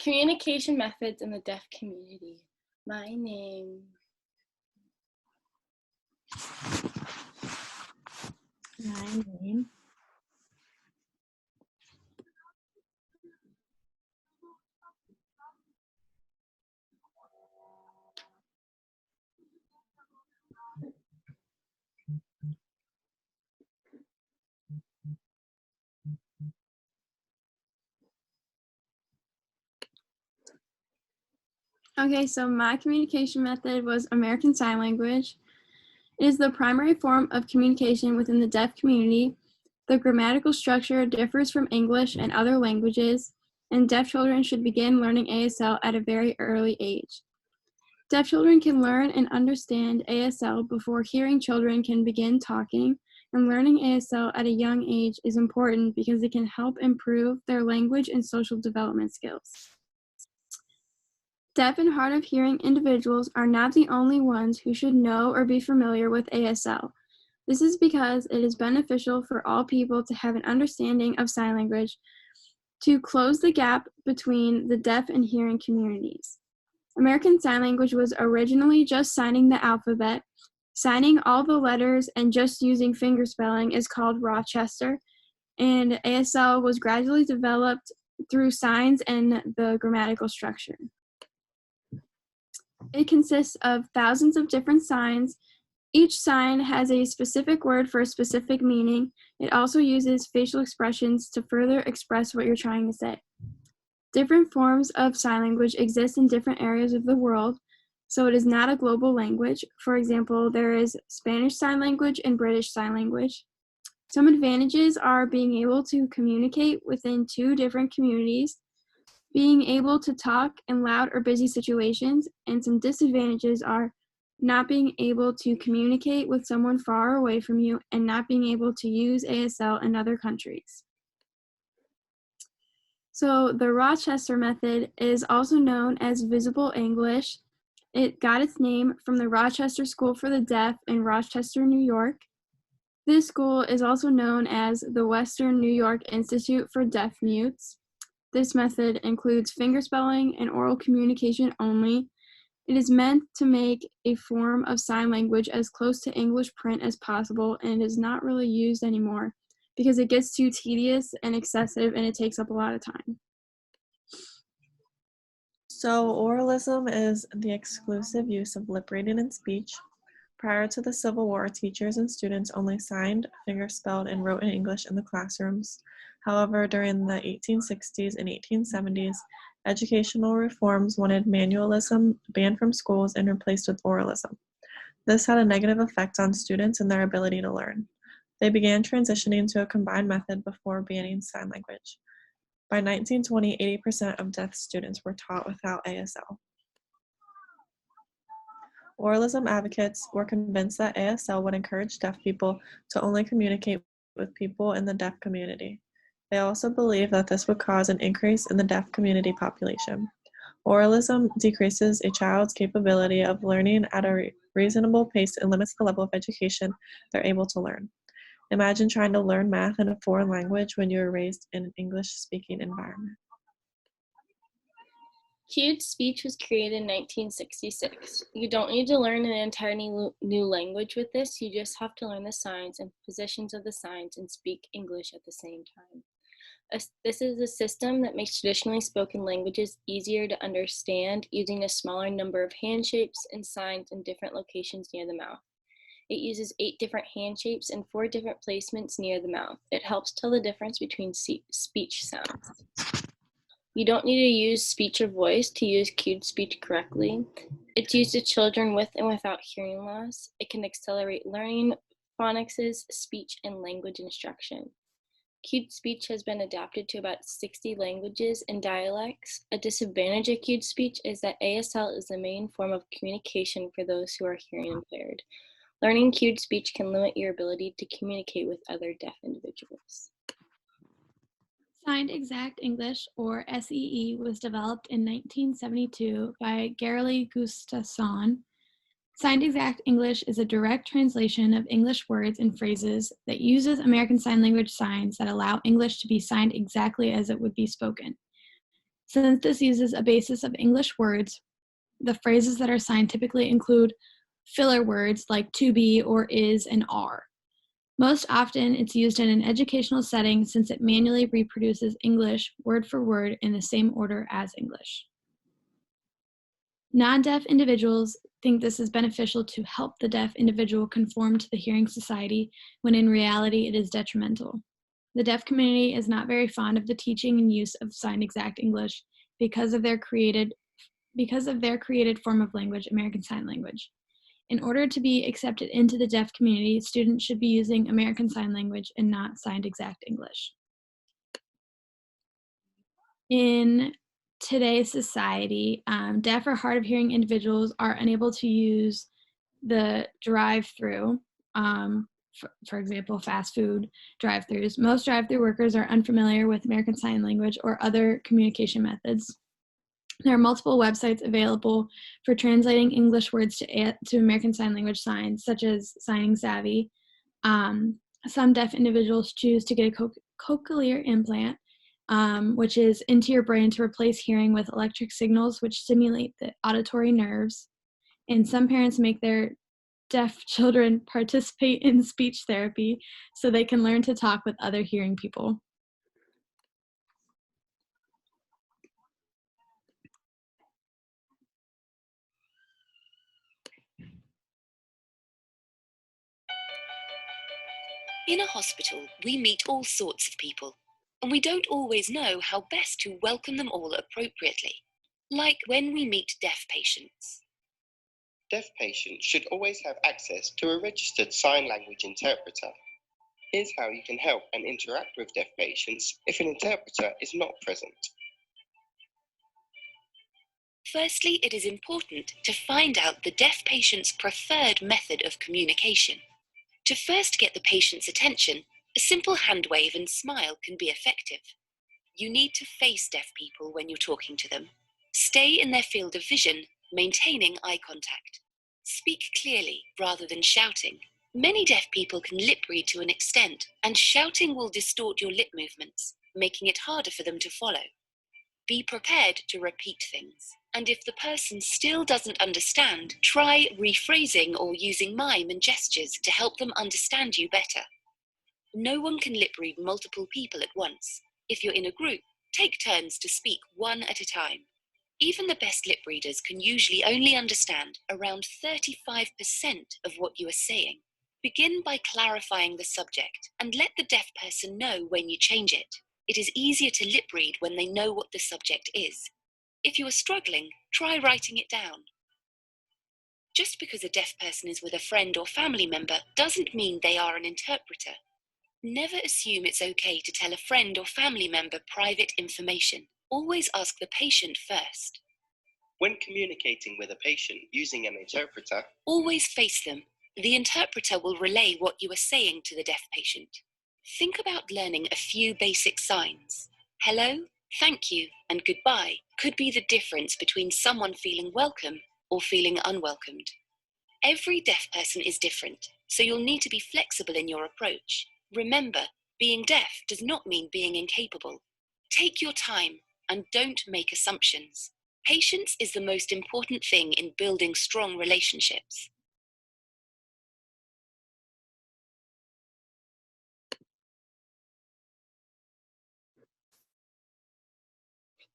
Communication methods in the deaf community. My name. My name. Okay, so my communication method was American Sign Language. It is the primary form of communication within the deaf community. The grammatical structure differs from English and other languages, and deaf children should begin learning ASL at a very early age. Deaf children can learn and understand ASL before hearing children can begin talking, and learning ASL at a young age is important because it can help improve their language and social development skills. Deaf and hard of hearing individuals are not the only ones who should know or be familiar with ASL. This is because it is beneficial for all people to have an understanding of sign language to close the gap between the deaf and hearing communities. American Sign Language was originally just signing the alphabet. Signing all the letters and just using fingerspelling is called Rochester, and ASL was gradually developed through signs and the grammatical structure. It consists of thousands of different signs. Each sign has a specific word for a specific meaning. It also uses facial expressions to further express what you're trying to say. Different forms of sign language exist in different areas of the world, so it is not a global language. For example, there is Spanish Sign Language and British Sign Language. Some advantages are being able to communicate within two different communities, being able to talk in loud or busy situations, and some disadvantages are not being able to communicate with someone far away from you and not being able to use ASL in other countries. So the Rochester method is also known as Visible English. It got its name from the Rochester School for the Deaf in Rochester, New York. This school is also known as the Western New York Institute for Deaf Mutes. This method includes fingerspelling and oral communication only. It is meant to make a form of sign language as close to English print as possible, and it is not really used anymore because it gets too tedious and excessive and it takes up a lot of time. So oralism is the exclusive use of lip reading and speech. Prior to the Civil War, teachers and students only signed, fingerspelled, and wrote in English in the classrooms. However, during the 1860s and 1870s, educational reforms wanted manualism banned from schools and replaced with oralism. This had a negative effect on students and their ability to learn. They began transitioning to a combined method before banning sign language. By 1920, 80% of deaf students were taught without ASL. Oralism advocates were convinced that ASL would encourage deaf people to only communicate with people in the deaf community. They also believed that this would cause an increase in the deaf community population. Oralism decreases a child's capability of learning at a reasonable pace and limits the level of education they're able to learn. Imagine trying to learn math in a foreign language when you were raised in an English-speaking environment. Cued speech was created in 1966. You don't need to learn an entirely new language with this. You just have to learn the signs and positions of the signs and speak English at the same time. This is a system that makes traditionally spoken languages easier to understand using a smaller number of hand shapes and signs in different locations near the mouth. It uses 8 different hand shapes and 4 different placements near the mouth. It helps tell the difference between speech sounds. You don't need to use speech or voice to use cued speech correctly. It's used to children with and without hearing loss. It can accelerate learning, phonics, speech, and language instruction. Cued speech has been adapted to about 60 languages and dialects. A disadvantage of cued speech is that ASL is the main form of communication for those who are hearing impaired. Learning cued speech can limit your ability to communicate with other deaf individuals. Signed Exact English, or SEE, was developed in 1972 by Gerli Gustafsson. Signed Exact English is a direct translation of English words and phrases that uses American Sign Language signs that allow English to be signed exactly as it would be spoken. Since this uses a basis of English words, the phrases that are signed typically include filler words like to be or is and are. Most often, it's used in an educational setting since it manually reproduces English word for word in the same order as English. Non-deaf individuals think this is beneficial to help the deaf individual conform to the hearing society, when in reality it is detrimental. The deaf community is not very fond of the teaching and use of signed exact English because of their created form of language, American Sign Language. In order to be accepted into the deaf community, students should be using American Sign Language and not signed exact English. In today's society, deaf or hard of hearing individuals are unable to use the drive-through, for example, fast food drive-throughs. Most drive-through workers are unfamiliar with American Sign Language or other communication methods. There are multiple websites available for translating English words to American Sign Language signs, such as Signing Savvy. Some deaf individuals choose to get a cochlear implant, which is into your brain to replace hearing with electric signals which stimulate the auditory nerves. And some parents make their deaf children participate in speech therapy so they can learn to talk with other hearing people. In a hospital, we meet all sorts of people, and we don't always know how best to welcome them all appropriately, like when we meet deaf patients. Deaf patients should always have access to a registered sign language interpreter. Here's how you can help and interact with deaf patients if an interpreter is not present. Firstly, it is important to find out the deaf patient's preferred method of communication. To first get the patient's attention, a simple hand wave and smile can be effective. You need to face deaf people when you're talking to them. Stay in their field of vision, maintaining eye contact. Speak clearly rather than shouting. Many deaf people can lip read to an extent, and shouting will distort your lip movements, making it harder for them to follow. Be prepared to repeat things. And if the person still doesn't understand, try rephrasing or using mime and gestures to help them understand you better. No one can lip read multiple people at once. If you're in a group, take turns to speak one at a time. Even the best lip readers can usually only understand around 35% of what you are saying. Begin by clarifying the subject and let the deaf person know when you change it. It is easier to lip read when they know what the subject is. If you are struggling, try writing it down. Just because a deaf person is with a friend or family member doesn't mean they are an interpreter. Never assume it's okay to tell a friend or family member private information. Always ask the patient first. When communicating with a patient using an interpreter, always face them. The interpreter will relay what you are saying to the deaf patient. Think about learning a few basic signs. Hello, thank you, and goodbye could be the difference between someone feeling welcome or feeling unwelcomed. Every deaf person is different, so you'll need to be flexible in your approach. Remember, being deaf does not mean being incapable. Take your time and don't make assumptions. Patience is the most important thing in building strong relationships.